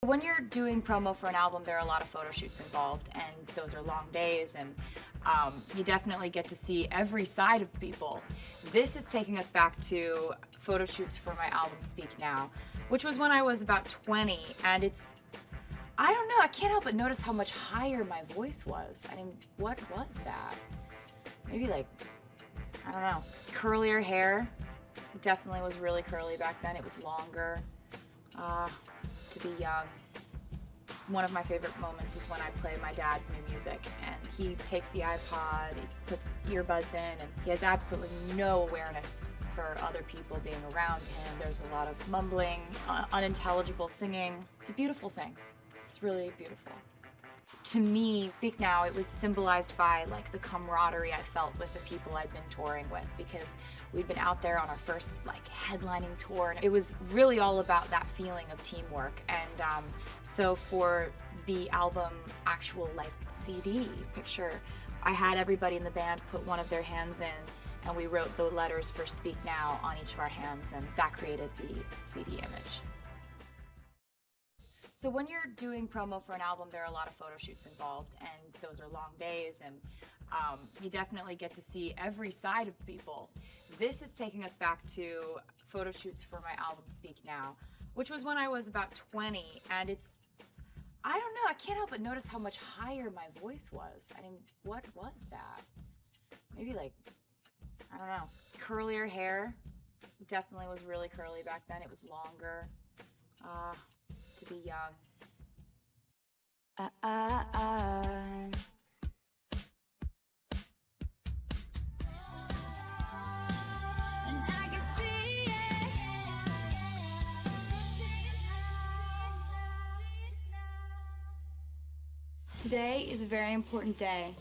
When you're doing promo for an album, there are a lot of photo shoots involved, and those are long days, and you definitely get to see every side of people. This is taking us back to photo shoots for my album Speak Now, which was when I was about 20, and I don't know, I can't help but notice how much higher my voice was. I mean, what was that? Maybe like, I don't know, curlier hair. It definitely was really curly back then. It was longer. To be young. One of my favorite moments is when I play my dad new music and he takes the iPod, he puts earbuds in, and he has absolutely no awareness for other people being around him. There's a lot of mumbling, unintelligible singing. It's a beautiful thing. It's really beautiful. To me, Speak Now, it was symbolized by like the camaraderie I felt with the people I'd been touring with, because we'd been out there on our first like headlining tour, and it was really all about that feeling of teamwork. And so for the album actual like CD picture, I had everybody in the band put one of their hands in, and we wrote the letters for Speak Now on each of our hands, and that created the CD image. So when you're doing promo for an album, there are a lot of photo shoots involved, and those are long days, and you definitely get to see every side of people. This is taking us back to photo shoots for my album Speak Now, which was when I was about 20, and I don't know, I can't help but notice how much higher my voice was. I mean, what was that? Maybe like, I don't know, curlier hair. It definitely was really curly back then. It was longer. To be young. Today is a very important day.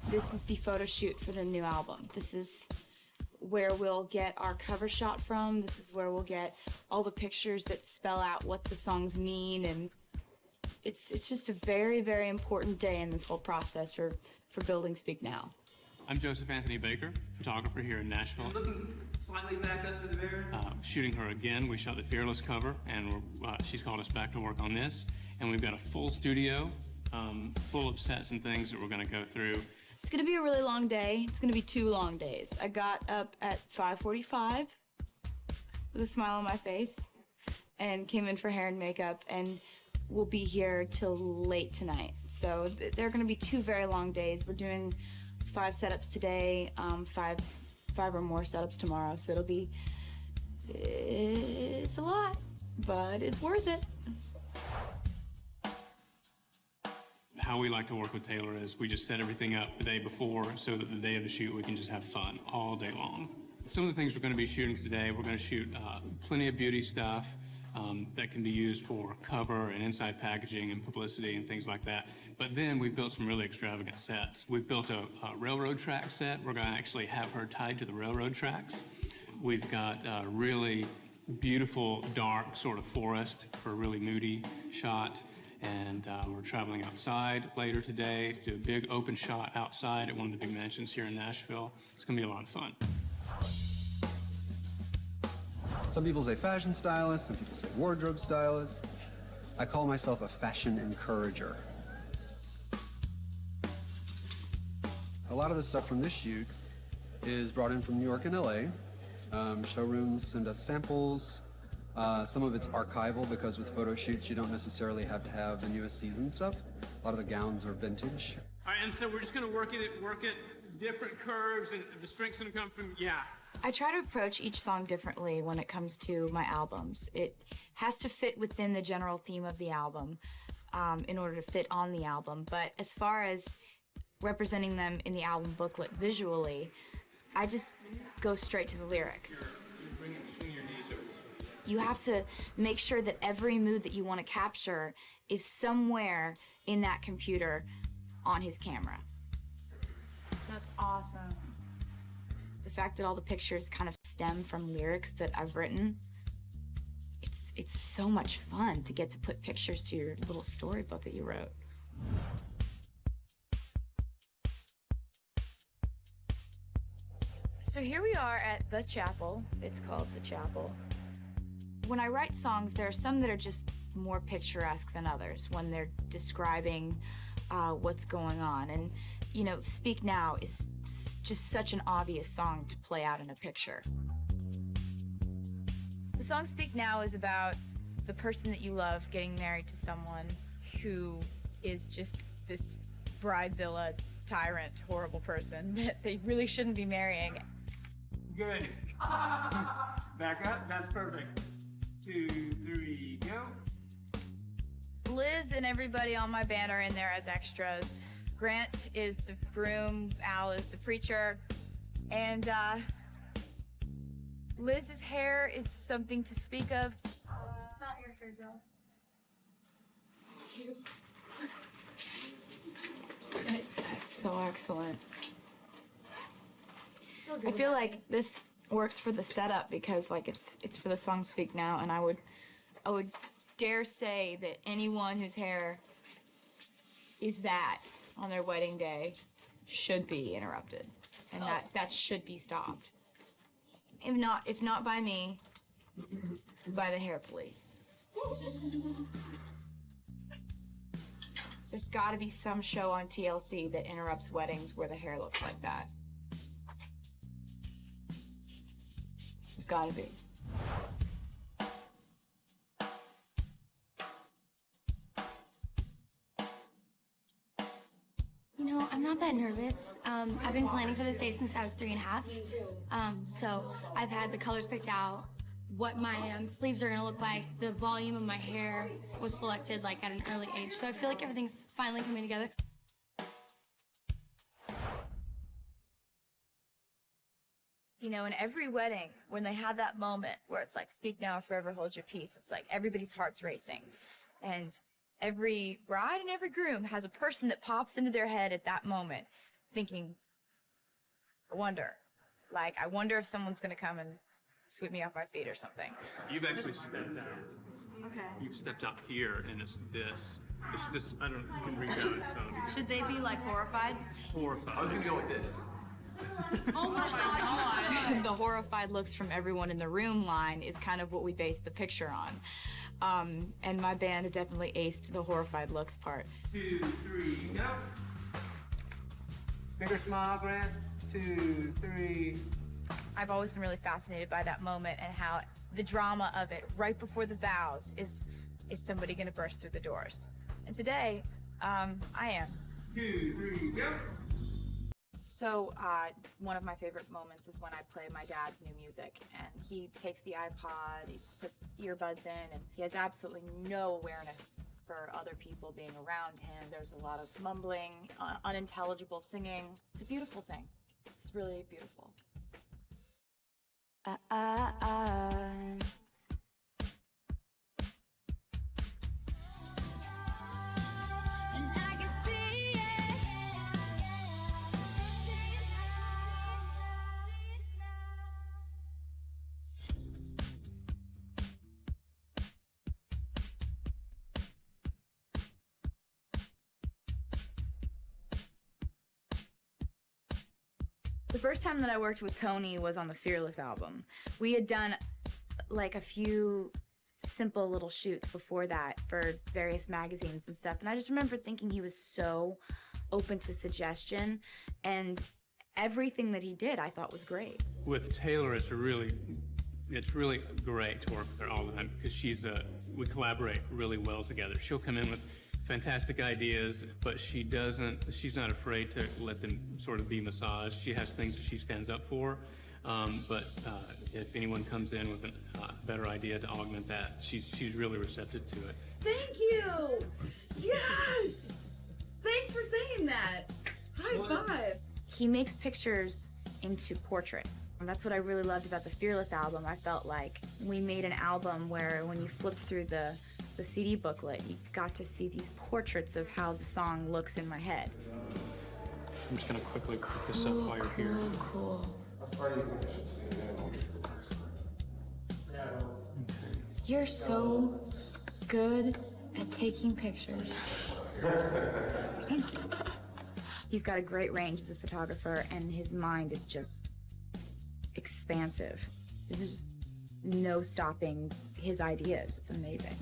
This is the photo shoot for the new album. This is where we'll get our cover shot from. This is where we'll get all the pictures that spell out what the songs mean, and it's just a very, very important day in this whole process for building Speak Now. I'm Joseph Anthony Baker, photographer here in Nashville. Looking slightly back up to the mirror. Shooting her again. We shot the Fearless cover, and she's called us back to work on this. And we've got a full studio, full of sets and things that we're gonna go through. It's gonna be a really long day. It's gonna be 2 long days. I got up at 5:45 with a smile on my face and came in for hair and makeup, and we'll be here till late tonight. So they're gonna be 2 very long days. We're doing 5 setups today, 5 or more setups tomorrow. So it's a lot, but it's worth it. How we like to work with Taylor is we just set everything up the day before so that the day of the shoot we can just have fun all day long. Some of the things we're going to be shooting today, we're going to shoot plenty of beauty stuff that can be used for cover and inside packaging and publicity and things like that. But then we've built some really extravagant sets. We've built a railroad track set. We're going to actually have her tied to the railroad tracks. We've got a really beautiful dark sort of forest for a really moody shot. And we're traveling outside later today to do a big open shot outside at one of the big mansions here in Nashville. It's gonna be a lot of fun. Some people say fashion stylist, some people say wardrobe stylist. I call myself a fashion encourager. A lot of the stuff from this shoot is brought in from New York and LA. Showrooms send us samples. Some of it's archival because with photo shoots you don't necessarily have to have the newest season stuff. A lot of the gowns are vintage. All right, and so we're just gonna work it different curves, and the strength's gonna come from, yeah. I try to approach each song differently when it comes to my albums. It has to fit within the general theme of the album in order to fit on the album. But as far as representing them in the album booklet visually, I just go straight to the lyrics. You have to make sure that every mood that you want to capture is somewhere in that computer on his camera. That's awesome. The fact that all the pictures kind of stem from lyrics that I've written, it's so much fun to get to put pictures to your little storybook that you wrote. So here we are at the chapel. It's called the chapel. When I write songs, there are some that are just more picturesque than others when they're describing what's going on. And, you know, Speak Now is just such an obvious song to play out in a picture. The song Speak Now is about the person that you love getting married to someone who is just this bridezilla, tyrant, horrible person that they really shouldn't be marrying. Good. Back up. That's perfect. 2, 3, go. Liz and everybody on my band are in there as extras. Grant is the groom, Al is the preacher, and Liz's hair is something to speak of. Not your hair, girl. This is so excellent. I feel like this works for the setup because like it's for the song Speak Now, and I would dare say that anyone whose hair is that on their wedding day should be interrupted, and that should be stopped. If not by me, by the hair police. There's got to be some show on TLC that interrupts weddings where the hair looks like that. There's got to be. You know, I'm not that nervous. I've been planning for this day since I was 3.5. So I've had the colors picked out, what my sleeves are gonna look like, the volume of my hair was selected like at an early age. So I feel like everything's finally coming together. You know, in every wedding, when they have that moment where it's like, speak now or forever hold your peace, it's like everybody's heart's racing. And every bride and every groom has a person that pops into their head at that moment thinking, I wonder if someone's gonna come and sweep me off my feet or something. You've actually stepped out. Okay. You've stepped out here, and it's this. It's this. I don't. You can reach out and tell me. Should they be like horrified? Horrified. I was gonna go like this. Oh my God. The horrified looks from everyone in the room line is kind of what we based the picture on. And my band definitely aced the horrified looks part. 2, 3, go. Bigger smile, Grant. 2, 3. I've always been really fascinated by that moment and how the drama of it right before the vows is somebody gonna burst through the doors. And today, I am. 2, 3, go. So one of my favorite moments is when I play my dad new music, and he takes the iPod, he puts earbuds in, and he has absolutely no awareness for other people being around him. There's a lot of mumbling, unintelligible singing. It's a beautiful thing. It's really beautiful. The first time that I worked with Tony was on the Fearless album. We had done like a few simple little shoots before that for various magazines and stuff, and I just remember thinking he was so open to suggestion, and everything that he did I thought was great. With Taylor, it's really great to work with her all the time because we collaborate really well together. She'll come in with fantastic ideas, but she's not afraid to let them sort of be massaged. She has things that she stands up for, but if anyone comes in with a better idea to augment that, she's really receptive to it. Thank you! Yes! Thanks for saying that! High five! He makes pictures into portraits. And that's what I really loved about the Fearless album. I felt like we made an album where when you flipped through the CD booklet, you got to see these portraits of how the song looks in my head. I'm just gonna quickly put this up while you're here. Cool. You're so good at taking pictures. He's got a great range as a photographer, and his mind is just expansive. This is just no stopping his ideas. It's amazing.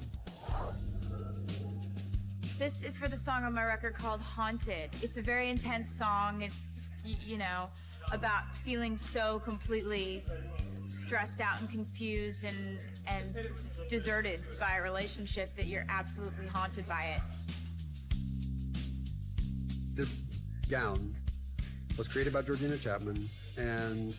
This is for the song on my record called Haunted. It's a very intense song. It's, you know, about feeling so completely stressed out and confused and deserted by a relationship that you're absolutely haunted by it. This gown was created by Georgina Chapman, and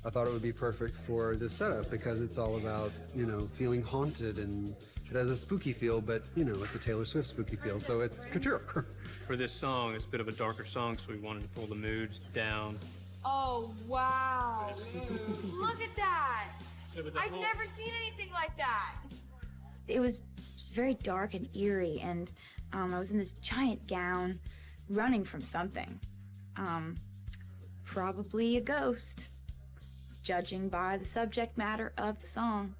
I thought it would be perfect for this setup because it's all about, you know, feeling haunted, and it has a spooky feel, but, you know, it's a Taylor Swift spooky feel, so it's couture. For this song, it's a bit of a darker song, so we wanted to pull the mood down. Oh, wow. Look at that. I've never seen anything like that. It was just very dark and eerie, and I was in this giant gown running from something. Probably a ghost, judging by the subject matter of the song.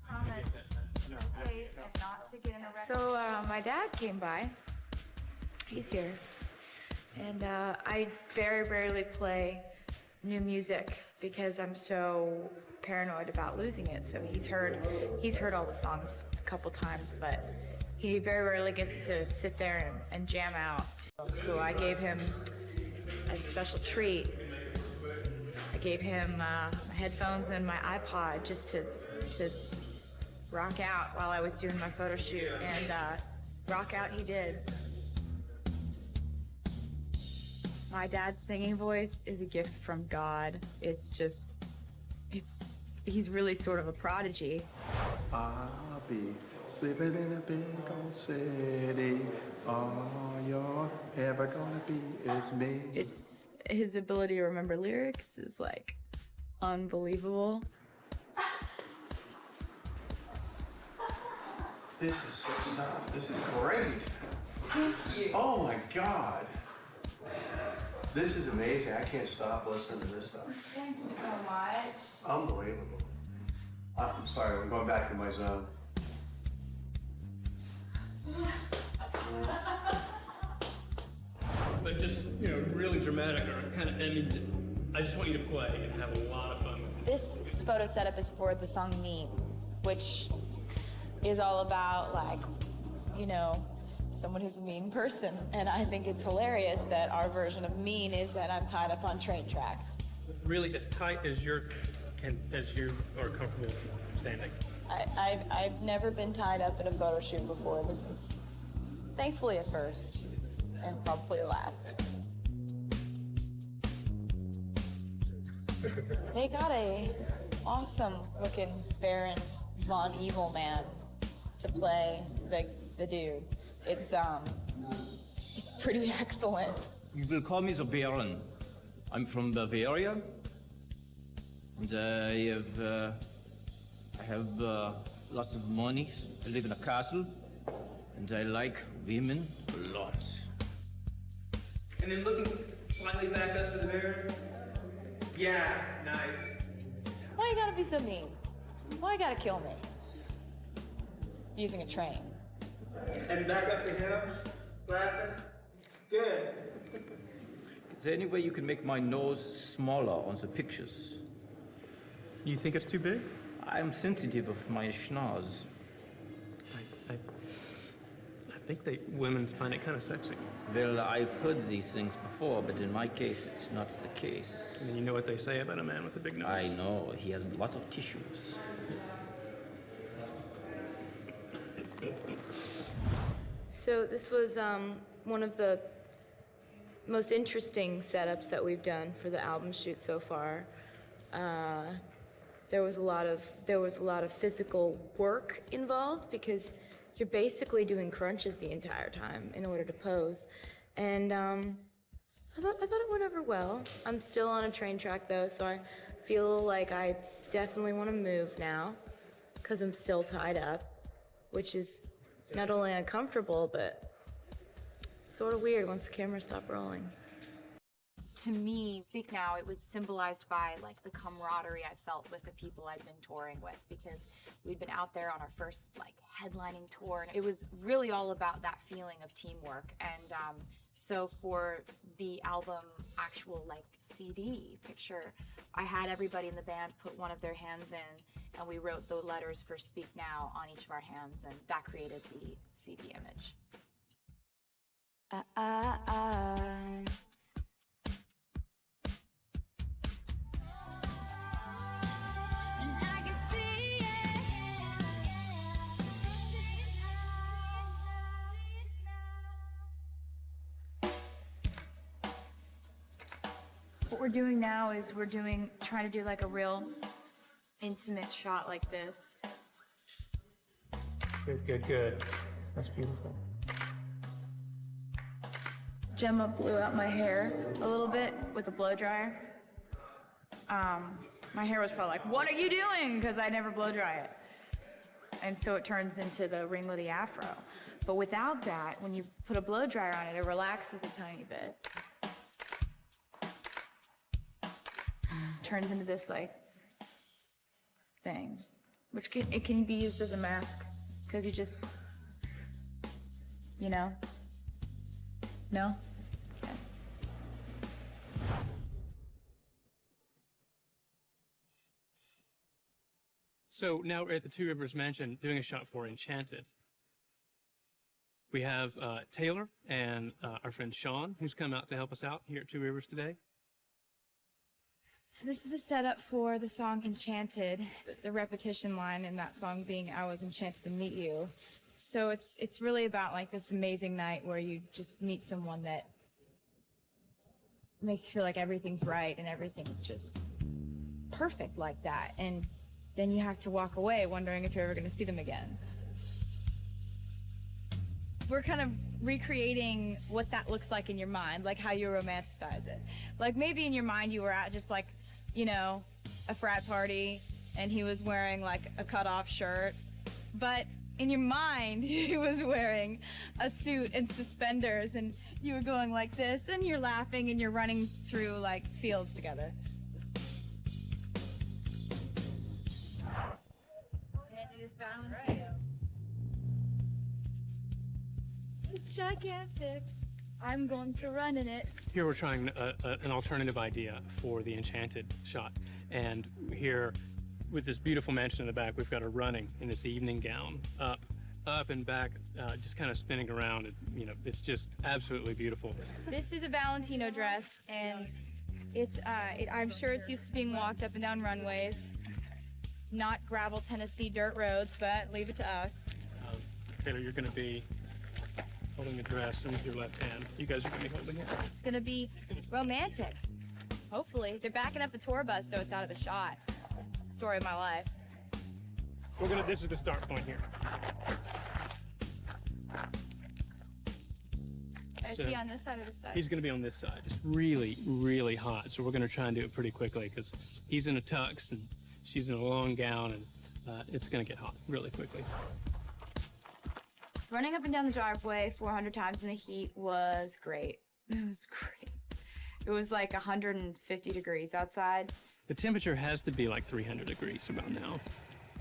Promise to be safe and not to get in a wreck. So my dad came by. He's here. And I very rarely play new music because I'm so paranoid about losing it. So he's heard all the songs a couple times, but he very rarely gets to sit there and jam out. So I gave him, as a special treat, I gave him my headphones and my iPod just to rock out while I was doing my photo shoot, and rock out he did. My dad's singing voice is a gift from God. It's just, he's really sort of a prodigy. I'll be sleeping in a big old city. All you're ever gonna be is me. It's his ability to remember lyrics is like unbelievable. This is so stuff. This is great. Thank you. Oh my God. This is amazing. I can't stop listening to this stuff. Thank you so much. Unbelievable. I'm sorry, I'm going back to my zone. But just, you know, really dramatic, or kind of, I mean, I just want you to play and have a lot of fun with it. This photo setup is for the song Mean, which is all about, like, you know, someone who's a mean person. And I think it's hilarious that our version of mean is that I'm tied up on train tracks. Really as tight as you are comfortable standing. I've never been tied up in a photo shoot before. This is thankfully a first, and probably a last. They got a awesome looking Baron Von Evil Man to play the dude. It's pretty excellent. You will call me the Baron. I'm from Bavaria, and I have lots of money. I live in a castle, and I like women a lot. And then looking slightly back up to the mirror. Yeah, nice. Why you gotta be so mean? Why you gotta kill me? Using a train. And back up to him. Laughing. Good. Is there any way you can make my nose smaller on the pictures? You think it's too big? I'm sensitive of my schnoz. I think women find it kind of sexy. Well, I've heard these things before, but in my case, it's not the case. And you know what they say about a man with a big nose? I know, he has lots of tissues. So this was one of the most interesting setups that we've done for the album shoot so far. There was a lot of physical work involved because you're basically doing crunches the entire time in order to pose, and I thought it went over well. I'm still on a train track though, so I feel like I definitely want to move now because I'm still tied up, which is not only uncomfortable, but sort of weird once the cameras stop rolling. To me, Speak Now, it was symbolized by like the camaraderie I felt with the people I'd been touring with, because we'd been out there on our first like headlining tour, and it was really all about that feeling of teamwork. And so for the album actual like CD picture. I had everybody in the band put one of their hands in, and we wrote the letters for Speak Now on each of our hands, and that created the CD image. What we're doing now is trying to do like a real intimate shot like this. Good. That's beautiful. Gemma blew out my hair a little bit with a blow dryer. My hair was probably like, "What are you doing?" Because I never blow dry it. And so it turns into the ringlety afro. But without that, when you put a blow dryer on it, it relaxes a tiny bit. Turns into this like thing, which it can be used as a mask, because you just, you know, no? Okay. So now we're at the Two Rivers Mansion doing a shot for Enchanted. We have Taylor and our friend Sean, who's come out to help us out here at Two Rivers today. So this is a setup for the song Enchanted, the repetition line in that song being "I was enchanted to meet you." So it's really about like this amazing night where you just meet someone that makes you feel like everything's right and everything's just perfect like that. And then you have to walk away wondering if you're ever going to see them again. We're kind of recreating what that looks like in your mind, like how you romanticize it. Like maybe in your mind you were at just like, you know, a frat party and he was wearing like a cut-off shirt, but in your mind he was wearing a suit and suspenders and you were going like this and you're laughing and you're running through like fields together. And it is Valentino. It's gigantic. I'm going to run in it. Here we're trying an alternative idea for the Enchanted shot. And here, with this beautiful mansion in the back, we've got her running in this evening gown, up and back, just kind of spinning around. You know, it's just absolutely beautiful. This is a Valentino dress, and I'm sure it's used to being walked up and down runways. Not gravel Tennessee dirt roads, but leave it to us. Taylor, you're going to be holding the dress, and with your left hand, you guys are going to be holding it. It's gonna be romantic. Hopefully. They're backing up the tour bus so it's out of the shot. Story of my life. This is the start point here. Is he on this side or this side? He's going to be on this side. It's really, really hot, so we're going to try and do it pretty quickly because he's in a tux and she's in a long gown, and it's going to get hot really quickly. Running up and down the driveway 400 times in the heat was great. It was great. It was like 150 degrees outside. The temperature has to be like 300 degrees about now.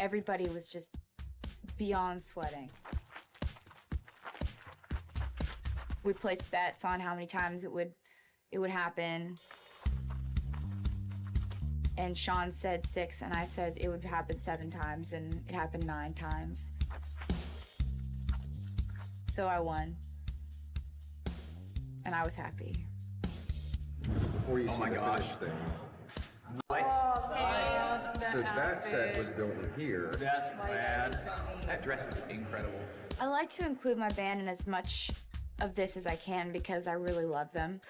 Everybody was just beyond sweating. We placed bets on how many times it would happen. And Sean said 6, and I said it would happen 7 times, and it happened 9 times. So I won. And I was happy. Before you see the finished thing. So that set was built in here. That's rad. That dress is incredible. I like to include my band in as much of this as I can because I really love them.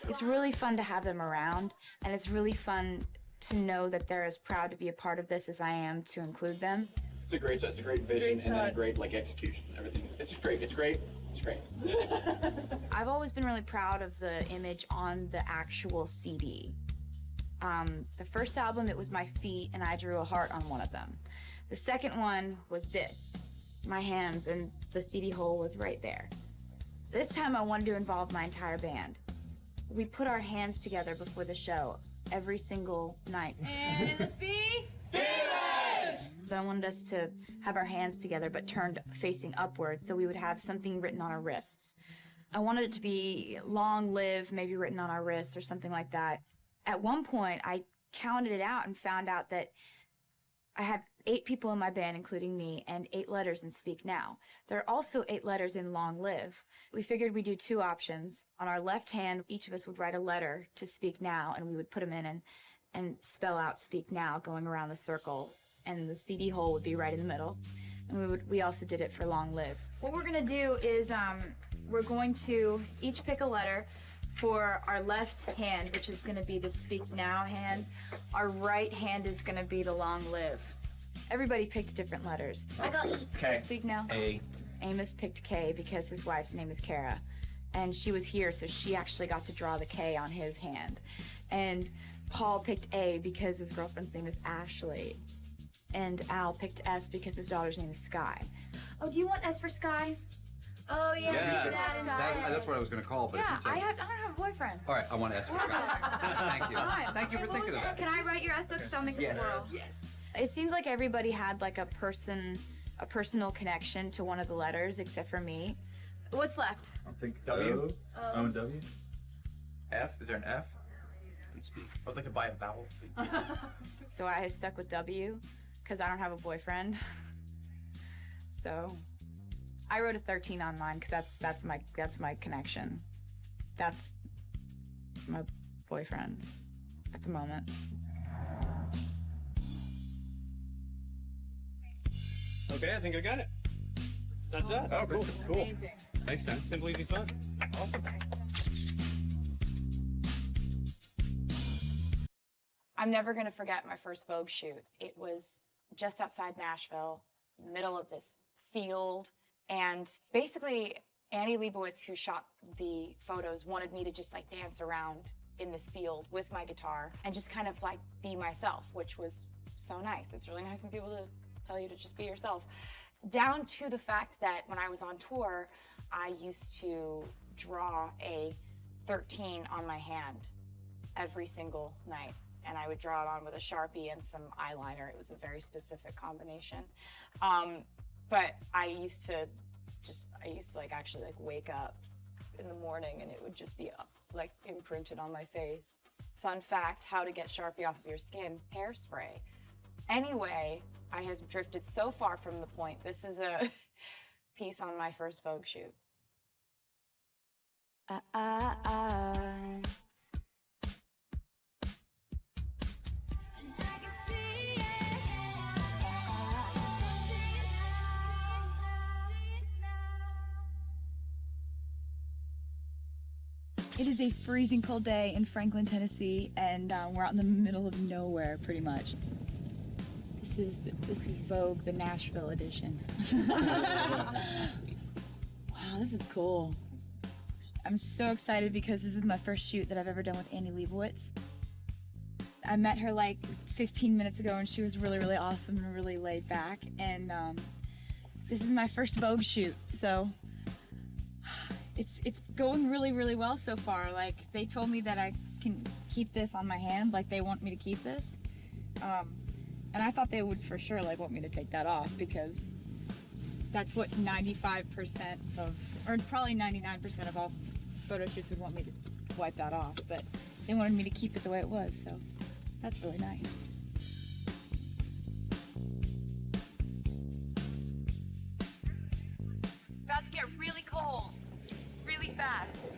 It's really fun to have them around, and it's really fun to know that they're as proud to be a part of this as I am to include them. It's a great shot. It's a great vision and then a great execution. Everything. It's just great. It's great. It's great. I've always been really proud of the image on the actual CD. The first album, it was my feet, and I drew a heart on one of them. The second one was this, my hands, and the CD hole was right there. This time I wanted to involve my entire band. We put our hands together before the show every single night. And in the speed, fearless! So I wanted us to have our hands together but turned facing upwards so we would have something written on our wrists. I wanted it to be long live, maybe written on our wrists or something like that. At one point, I counted it out and found out that I had 8 people in my band, including me, and 8 letters in Speak Now. There are also 8 letters in Long Live. We figured we'd do 2 options. On our left hand, each of us would write a letter to Speak Now, and we would put them in and spell out Speak Now, going around the circle, and the CD hole would be right in the middle. And we also did it for Long Live. What we're gonna do is we're going to each pick a letter for our left hand, which is gonna be the Speak Now hand. Our right hand is gonna be the Long Live. Everybody picked different letters. I got E. K. Speak Now. A. Amos picked K because his wife's name is Kara. And she was here, so she actually got to draw the K on his hand. And Paul picked A because his girlfriend's name is Ashley. And Al picked S because his daughter's name is Sky. Oh, do you want S for Sky? Oh, yeah. Yeah, do that instead. that's what I was going to call, but Yeah, if you I say... don't have a boyfriend. All right, I want S for Scott. Thank you. Fine. Thank you for thinking of that. Can I write your S so I'll make a swirl? Yes. It seems like everybody had like a personal connection to one of the letters except for me. What's left? I think W. O and W. F. Is there an F? Let's speak. I'd like to buy a vowel. So I stuck with W because I don't have a boyfriend. So I wrote a 13 on mine because that's my connection. That's my boyfriend at the moment. Okay, I think I got it. That's us. Oh, cool. Cool. Amazing. Nice, time. Simple, easy, fun. Awesome. I'm never going to forget my first Vogue shoot. It was just outside Nashville, middle of this field, and basically Annie Leibovitz, who shot the photos, wanted me to just like dance around in this field with my guitar and just kind of like be myself, which was so nice. It's really nice when people to tell you to just be yourself. Down to the fact that when I was on tour, I used to draw a 13 on my hand every single night. And I would draw it on with a Sharpie and some eyeliner. It was a very specific combination. But I used to like actually like wake up in the morning and it would just be like imprinted on my face. Fun fact, how to get Sharpie off of your skin, hairspray. Anyway, I have drifted so far from the point. This is a piece on my first Vogue shoot. It is a freezing cold day in Franklin, Tennessee, and we're out in the middle of nowhere, pretty much. This is Vogue, the Nashville edition. Wow, this is cool. I'm so excited because this is my first shoot that I've ever done with Annie Leibovitz. I met her like 15 minutes ago, and she was really, really awesome and really laid back. And this is my first Vogue shoot, so. It's going really, really well so far. Like, they told me that I can keep this on my hand, like they want me to keep this. And I thought they would for sure like want me to take that off because that's what 95% of, or probably 99% of all photo shoots would want me to wipe that off. But they wanted me to keep it the way it was, so that's really nice. It's about to get really cold. Really fast.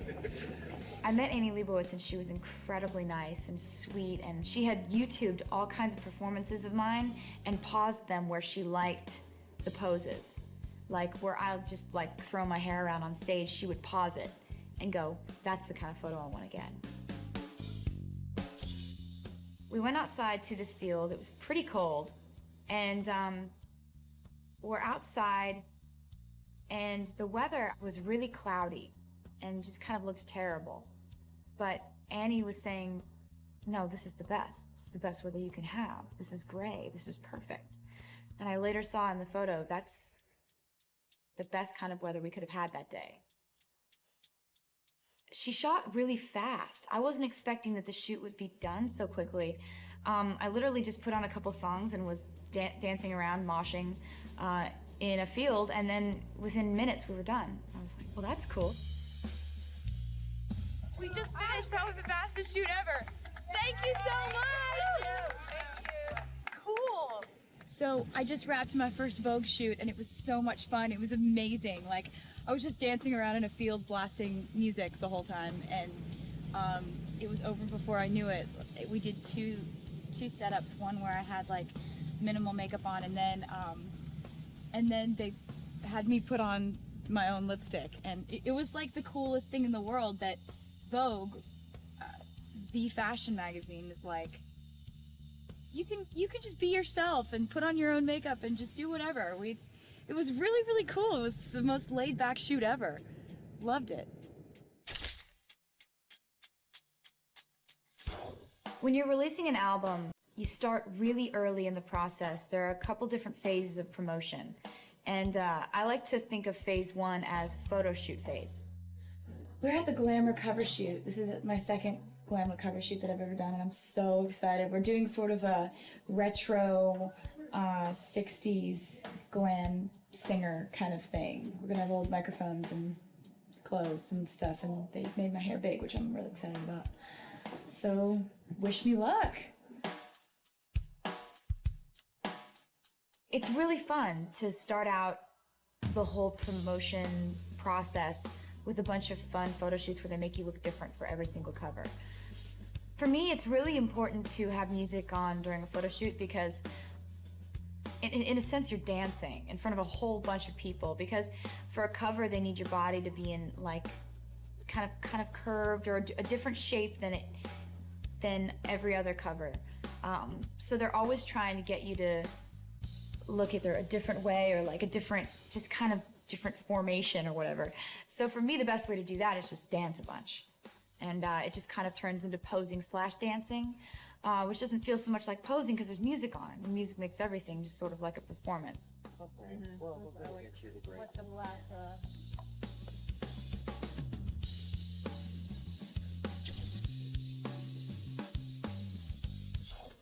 I met Annie Leibovitz and she was incredibly nice and sweet, and she had YouTubed all kinds of performances of mine and paused them where she liked the poses. Like where I'll just like throw my hair around on stage, she would pause it and go, that's the kind of photo I want to get. We went outside to this field. It was pretty cold, and we're outside and the weather was really cloudy and just kind of looked terrible. But Annie was saying, no, this is the best. This is the best weather you can have. This is gray. This is perfect. And I later saw in the photo, that's the best kind of weather we could have had that day. She shot really fast. I wasn't expecting that the shoot would be done so quickly. I literally just put on a couple songs and was dancing around, moshing in a field, and then within minutes we were done. I was like, well, that's cool. We just finished. That was the fastest shoot ever. Thank you so much. Thank you. Cool. So I just wrapped my first Vogue shoot, and it was so much fun. It was amazing. Like, I was just dancing around in a field blasting music the whole time, and it was over before I knew it. We did two setups, one where I had like minimal makeup on, and then they had me put on my own lipstick, and it was like the coolest thing in the world that Vogue, the fashion magazine, is like, you can just be yourself and put on your own makeup and just do whatever. It was really, really cool. It was the most laid-back shoot ever. Loved it. When you're releasing an album, you start really early in the process. There are a couple different phases of promotion. And I like to think of phase one as photo shoot phase. We're at the Glamour cover shoot. This is my second Glamour cover shoot that I've ever done, and I'm so excited. We're doing sort of a retro 60s glam singer kind of thing. We're gonna have old microphones and clothes and stuff, and they made my hair big, which I'm really excited about. So, wish me luck. It's really fun to start out the whole promotion process with a bunch of fun photo shoots where they make you look different for every single cover. For me, it's really important to have music on during a photo shoot because in a sense you're dancing in front of a whole bunch of people, because for a cover they need your body to be in like kind of curved or a different shape than every other cover. So they're always trying to get you to look either a different way or like a different, just kind of different formation or whatever. So for me, the best way to do that is just dance a bunch. And it just kind of turns into posing / dancing, which doesn't feel so much like posing because there's music on. The music makes everything just sort of like a performance.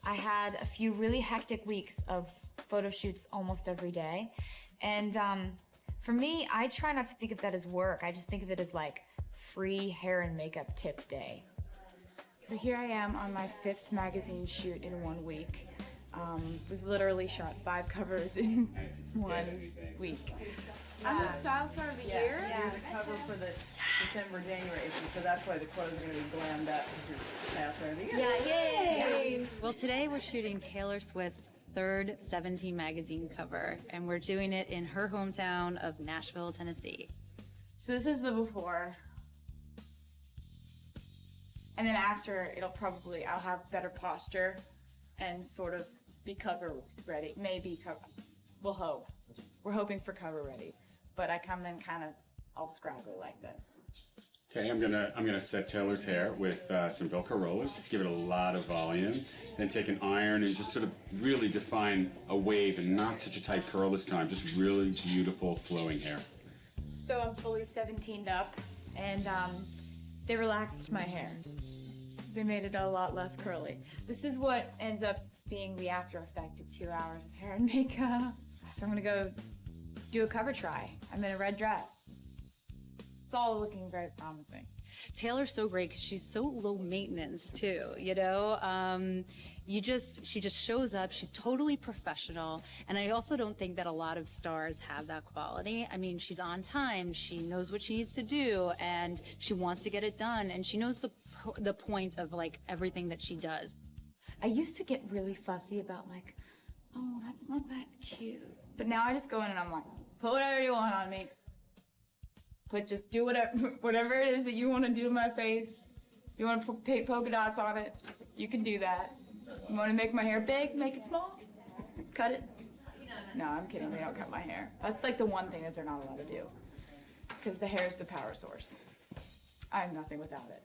I had a few really hectic weeks of photo shoots almost every day. And for me, I try not to think of that as work. I just think of it as like free hair and makeup tip day. So here I am on my 5th magazine shoot in 1 week. We've literally shot 5 covers in 1 week. I'm the style star of the year. You're the cover for the December, January issue, so that's why the clothes are going to be glammed up because you're style star of the year. Yeah, yay! Well, today we're shooting Taylor Swift's 3rd 17 magazine cover, and we're doing it in her hometown of Nashville, Tennessee. So this is the before. And then after, I'll have better posture and sort of be cover ready. Maybe we'll hope. We're hoping for cover ready. But I come in kind of all scraggly like this. Okay, I'm gonna set Taylor's hair with some Velcro rollers, give it a lot of volume, then take an iron and just sort of really define a wave and not such a tight curl this time, just really beautiful flowing hair. So I'm fully 17'd up, and they relaxed my hair. They made it a lot less curly. This is what ends up being the after effect of 2 hours of hair and makeup. So I'm gonna go do a cover try. I'm in a red dress. It's all looking very promising. Taylor's so great because she's so low maintenance too, you know? She just shows up, she's totally professional, and I also don't think that a lot of stars have that quality. I mean, she's on time, she knows what she needs to do, and she wants to get it done, and she knows the point of like everything that she does. I used to get really fussy about like, oh, that's not that cute. But now I just go in and I'm like, put whatever you want on me. Just do whatever it is that you want to do to my face. You want to put polka dots on it, you can do that. You want to make my hair big, make it small, cut it. No, I'm kidding, they don't cut my hair. That's like the one thing that they're not allowed to do. Because the hair is the power source. I'm nothing without it.